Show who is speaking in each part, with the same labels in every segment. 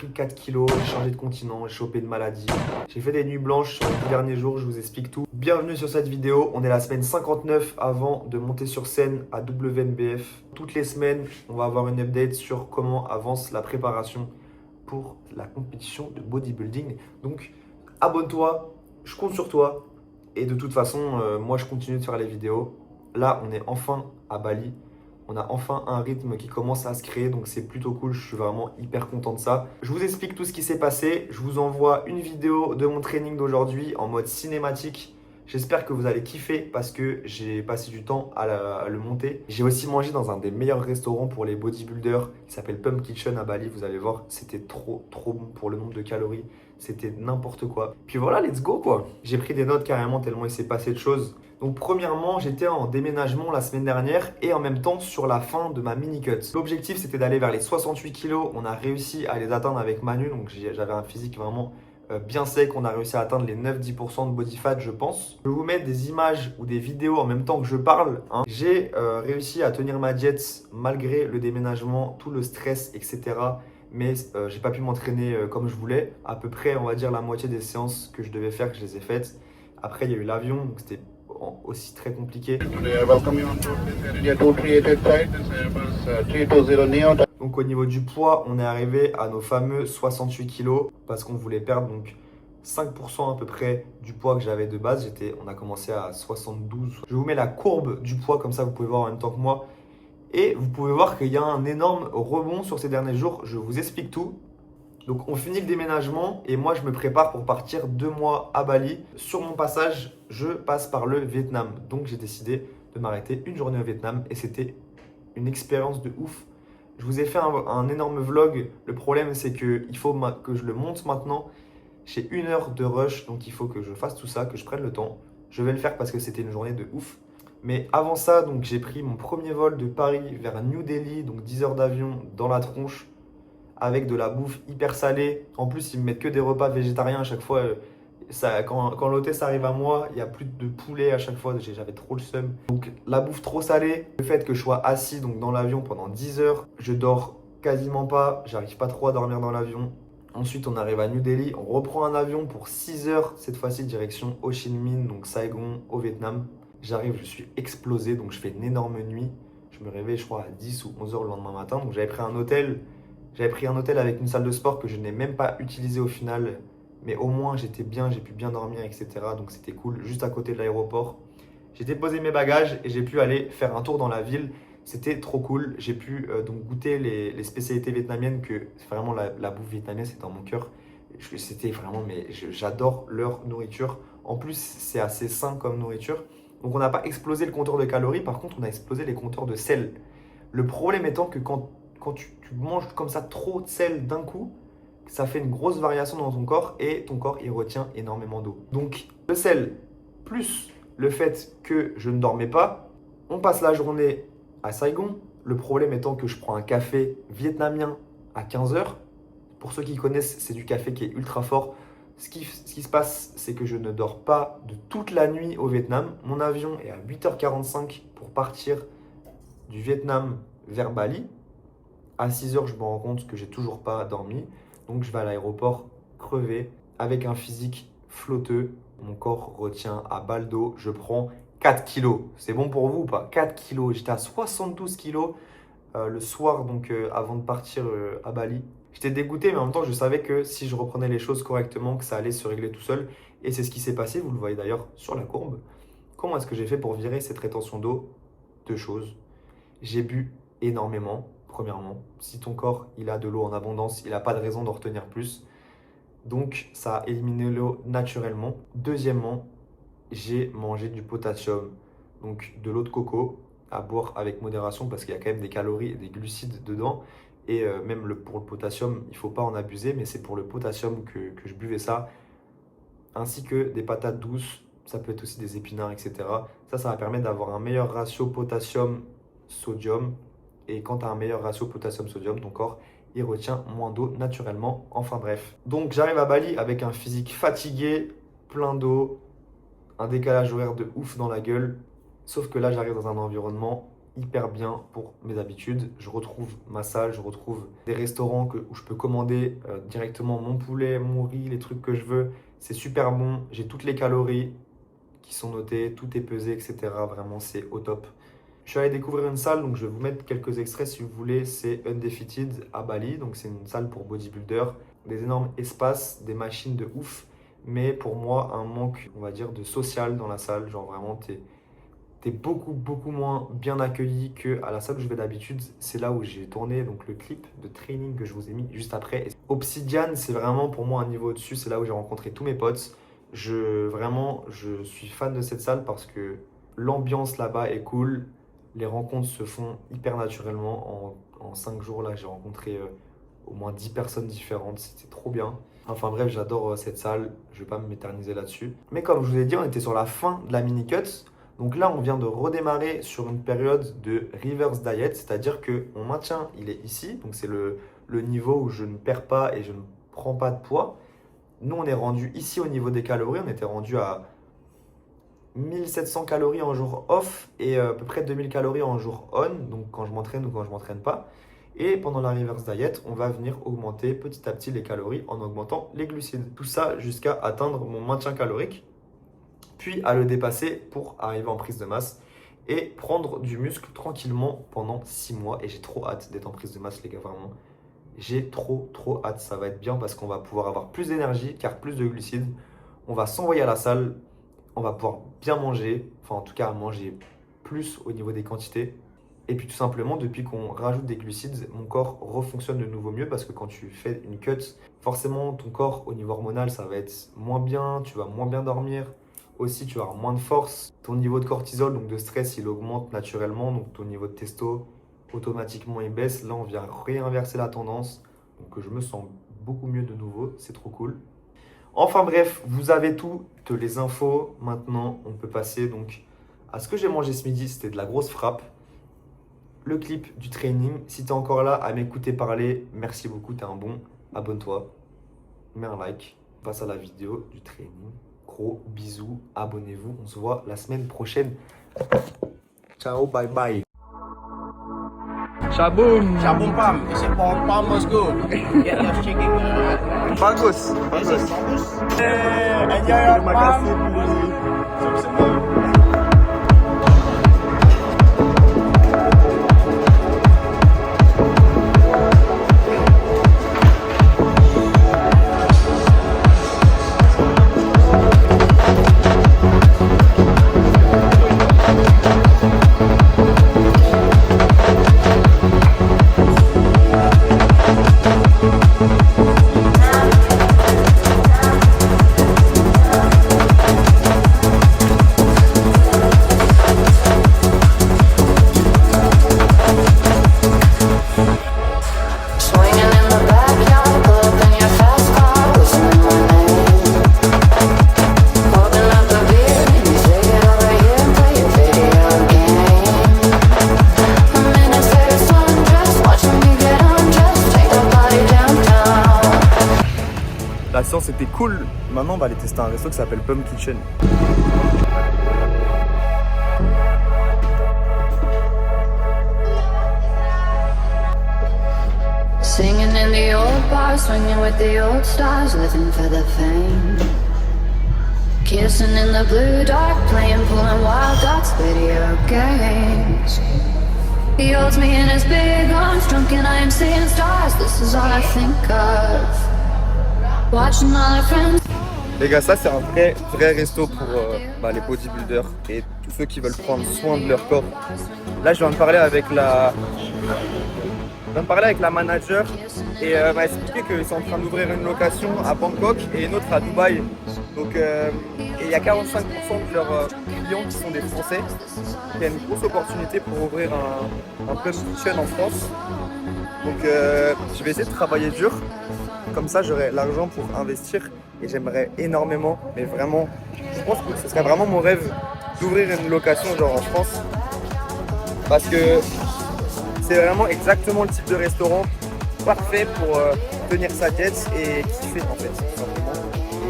Speaker 1: pris 4 kilos, j'ai changé de continent, j'ai chopé de maladie. J'ai fait des nuits blanches sur les 10 derniers jours, je vous explique tout. Bienvenue sur cette vidéo, on est la semaine 59 avant de monter sur scène à WNBF. Toutes les semaines, on va avoir une update sur comment avance la préparation pour la compétition de bodybuilding. Donc abonne-toi, je compte sur toi. Et de toute façon, moi je continue de faire les vidéos. Là, on est enfin à Bali. On a enfin un rythme qui commence à se créer, donc c'est plutôt cool. Je suis vraiment hyper content de ça. Je vous explique tout ce qui s'est passé. Je vous envoie une vidéo de mon training d'aujourd'hui en mode cinématique. J'espère que vous allez kiffer parce que j'ai passé du temps à le monter. J'ai aussi mangé dans un des meilleurs restaurants pour les bodybuilders qui s'appelle Pump Kitchen à Bali. Vous allez voir, c'était trop bon pour le nombre de calories. C'était n'importe quoi. Puis voilà, let's go quoi. J'ai pris des notes carrément tellement il s'est passé de choses. Donc premièrement, j'étais en déménagement la semaine dernière et en même temps sur la fin de ma mini-cut. L'objectif, c'était d'aller vers les 68 kilos. On a réussi à les atteindre avec Manu. Donc j'avais un physique vraiment bien sec. On a réussi à atteindre les 9-10% de body fat, je pense. Je vais vous mettre des images ou des vidéos en même temps que je parle. Hein. J'ai réussi à tenir ma diète malgré le déménagement, tout le stress, etc. Mais j'ai pas pu m'entraîner comme je voulais. À peu près, on va dire, la moitié des séances que je devais faire, que je les ai faites. Après, il y a eu l'avion, donc c'était aussi très compliqué. Donc au niveau du poids, on est arrivé à nos fameux 68 kilos parce qu'on voulait perdre donc 5% à peu près du poids que j'avais de base. On a commencé à 72. Je vous mets la courbe du poids, comme ça vous pouvez voir en même temps que moi. Et vous pouvez voir qu'il y a un énorme rebond sur ces derniers jours. Je vous explique tout. Donc on finit le déménagement et moi je me prépare pour partir 2 mois à Bali. Sur mon passage, je passe par le Vietnam. Donc j'ai décidé de m'arrêter une journée au Vietnam et c'était une expérience de ouf. Je vous ai fait un énorme vlog. Le problème c'est qu'il faut que je le monte maintenant. J'ai 1 heure de rush, donc il faut que je fasse tout ça, que je prenne le temps. Je vais le faire parce que c'était une journée de ouf. Mais avant ça, donc j'ai pris mon premier vol de Paris vers New Delhi, donc 10 heures d'avion dans la tronche, avec de la bouffe hyper salée. En plus, ils me mettent que des repas végétariens à chaque fois. Quand l'hôtesse arrive à moi, il n'y a plus de poulet à chaque fois. J'avais trop le seum. Donc la bouffe trop salée, le fait que je sois assis donc, dans l'avion pendant 10 heures, je dors quasiment pas, j'arrive pas trop à dormir dans l'avion. Ensuite, on arrive à New Delhi, on reprend un avion pour 6 heures, cette fois-ci direction Ho Chi Minh, donc Saigon, au Vietnam. J'arrive, je suis explosé, donc je fais une énorme nuit. Je me réveille, je crois, à 10 ou 11 heures le lendemain matin. Donc j'avais pris un hôtel. J'avais pris un hôtel avec une salle de sport que je n'ai même pas utilisée au final. Mais au moins, j'étais bien, j'ai pu bien dormir, etc. Donc c'était cool, juste à côté de l'aéroport. J'ai déposé mes bagages et j'ai pu aller faire un tour dans la ville. C'était trop cool. J'ai pu donc goûter les spécialités vietnamiennes que vraiment la bouffe vietnamienne, c'est dans mon cœur. C'était vraiment, mais j'adore leur nourriture. En plus, c'est assez sain comme nourriture. Donc on n'a pas explosé le compteur de calories, par contre on a explosé les compteurs de sel. Le problème étant que quand tu manges comme ça trop de sel d'un coup, ça fait une grosse variation dans ton corps et ton corps il retient énormément d'eau. Donc le sel plus le fait que je ne dormais pas, on passe la journée à Saigon. Le problème étant que je prends un café vietnamien à 15 heures. Pour ceux qui connaissent, c'est du café qui est ultra fort. Ce qui se passe, c'est que je ne dors pas de toute la nuit au Vietnam. Mon avion est à 8h45 pour partir du Vietnam vers Bali. À 6h, je me rends compte que j'ai toujours pas dormi. Donc, je vais à l'aéroport crevé avec un physique flotteux. Mon corps retient à balle d'eau. Je prends 4 kilos. C'est bon pour vous ou pas? 4 kilos. J'étais à 72 kilos le soir, donc avant de partir à Bali. J'étais dégoûté, mais en même temps, je savais que si je reprenais les choses correctement, que ça allait se régler tout seul. Et c'est ce qui s'est passé, vous le voyez d'ailleurs sur la courbe. Comment est-ce que j'ai fait pour virer cette rétention d'eau? 2 choses. J'ai bu énormément, premièrement. Si ton corps il a de l'eau en abondance, il n'a pas de raison d'en retenir plus. Donc, ça a éliminé l'eau naturellement. Deuxièmement, j'ai mangé du potassium, donc de l'eau de coco à boire avec modération parce qu'il y a quand même des calories et des glucides dedans. Et même pour le potassium, il ne faut pas en abuser, mais c'est pour le potassium que je buvais ça. Ainsi que des patates douces, ça peut être aussi des épinards, etc. Ça va permettre d'avoir un meilleur ratio potassium-sodium. Et quand tu as un meilleur ratio potassium-sodium, ton corps, il retient moins d'eau naturellement. Enfin bref. Donc j'arrive à Bali avec un physique fatigué, plein d'eau, un décalage horaire de ouf dans la gueule. Sauf que là, j'arrive dans un environnement hyper bien pour mes habitudes. Je retrouve ma salle, je retrouve des restaurants où je peux commander directement mon poulet, mon riz, les trucs que je veux. C'est super bon, j'ai toutes les calories qui sont notées, tout est pesé, etc. Vraiment, c'est au top. Je suis allé découvrir une salle, donc je vais vous mettre quelques extraits si vous voulez. C'est Undefeated à Bali, donc c'est une salle pour bodybuilder. Des énormes espaces, des machines de ouf, mais pour moi, un manque, on va dire, de social dans la salle. Genre vraiment, t'es beaucoup moins bien accueilli qu'à la salle où je vais d'habitude. C'est là où j'ai tourné donc, le clip de training que je vous ai mis juste après. Obsidian, c'est vraiment pour moi un niveau au-dessus. C'est là où j'ai rencontré tous mes potes. Vraiment, je suis fan de cette salle parce que l'ambiance là-bas est cool. Les rencontres se font hyper naturellement. En 5 jours, là, j'ai rencontré au moins 10 personnes différentes. C'était trop bien. Enfin bref, j'adore cette salle. Je ne vais pas m'éterniser là-dessus. Mais comme je vous ai dit, on était sur la fin de la mini-cut. Donc là, on vient de redémarrer sur une période de reverse diet. C'est-à-dire que mon maintien, il est ici. Donc c'est le niveau où je ne perds pas et je ne prends pas de poids. Nous, on est rendu ici au niveau des calories. On était rendu à 1700 calories en jour off et à peu près 2000 calories en jour on, donc quand je m'entraîne ou quand je ne m'entraîne pas. Et pendant la reverse diet, on va venir augmenter petit à petit les calories en augmentant les glucides. Tout ça jusqu'à atteindre mon maintien calorique, puis à le dépasser pour arriver en prise de masse et prendre du muscle tranquillement pendant 6 mois. Et j'ai trop hâte d'être en prise de masse, les gars, vraiment. J'ai trop hâte, ça va être bien parce qu'on va pouvoir avoir plus d'énergie car plus de glucides. On va s'envoyer à la salle. On va pouvoir bien manger, enfin en tout cas manger plus au niveau des quantités. Et puis tout simplement, depuis qu'on rajoute des glucides, mon corps refonctionne de nouveau mieux parce que quand tu fais une cut, forcément ton corps au niveau hormonal, ça va être moins bien, tu vas moins bien dormir. Aussi, tu vas avoir moins de force. Ton niveau de cortisol, donc de stress, il augmente naturellement. Donc ton niveau de testo, automatiquement, il baisse. Là, on vient réinverser la tendance. Donc je me sens beaucoup mieux de nouveau, c'est trop cool. Enfin bref, vous avez toutes les infos. Maintenant, on peut passer donc à ce que j'ai mangé ce midi. C'était de la grosse frappe. Le clip du training. Si tu es encore là à m'écouter parler, merci beaucoup, tu es un bon. Abonne-toi, mets un like, passe à la vidéo du training. Gros bisous, abonnez-vous. On se voit la semaine prochaine. Ciao, bye bye.
Speaker 2: Shaboom!
Speaker 3: Shaboom pam, isi pom bosku. Get your chicken.
Speaker 1: Bagus,
Speaker 3: Bagus. Enjoy your pam.
Speaker 1: La séance était cool. Maintenant, on va aller tester un resto qui s'appelle Pump Kitchen.
Speaker 4: Singing in the old bar, swinging with the old stars, living for the fame. Kissing in the blue dark, playing, pulling wild dots, video games. He holds me in his big arms, drunk and I am seeing stars. This is all I think of. Watching all our friends.
Speaker 1: Les gars, ça c'est un vrai resto pour les bodybuilders et tous ceux qui veulent prendre soin de leur corps. Là, je viens de parler avec la manager et elle m'a expliqué qu'ils sont en train d'ouvrir une location à Bangkok et une autre à Dubaï. Donc, il y a 45% de leurs clients qui sont des Français. Il y a une grosse opportunité pour ouvrir un Pump Kitchen en France. Donc, je vais essayer de travailler dur. Comme ça, j'aurai l'argent pour investir et j'aimerais énormément, mais vraiment, je pense que ce serait vraiment mon rêve d'ouvrir une location genre en France. Parce que c'est vraiment exactement le type de restaurant parfait pour tenir sa tête et kiffer en fait, tout simplement.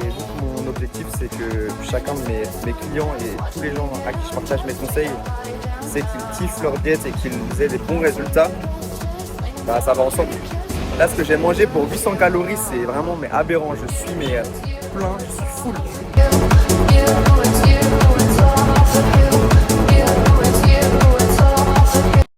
Speaker 1: Et donc mon
Speaker 2: objectif, c'est que chacun de mes clients et tous les gens à qui je partage mes conseils, c'est qu'ils kiffent leur diète et qu'ils aient des bons résultats. Bah, ça va ensemble. Là, ce que j'ai mangé pour 800 calories, c'est vraiment aberrant. Je suis plein, je suis full.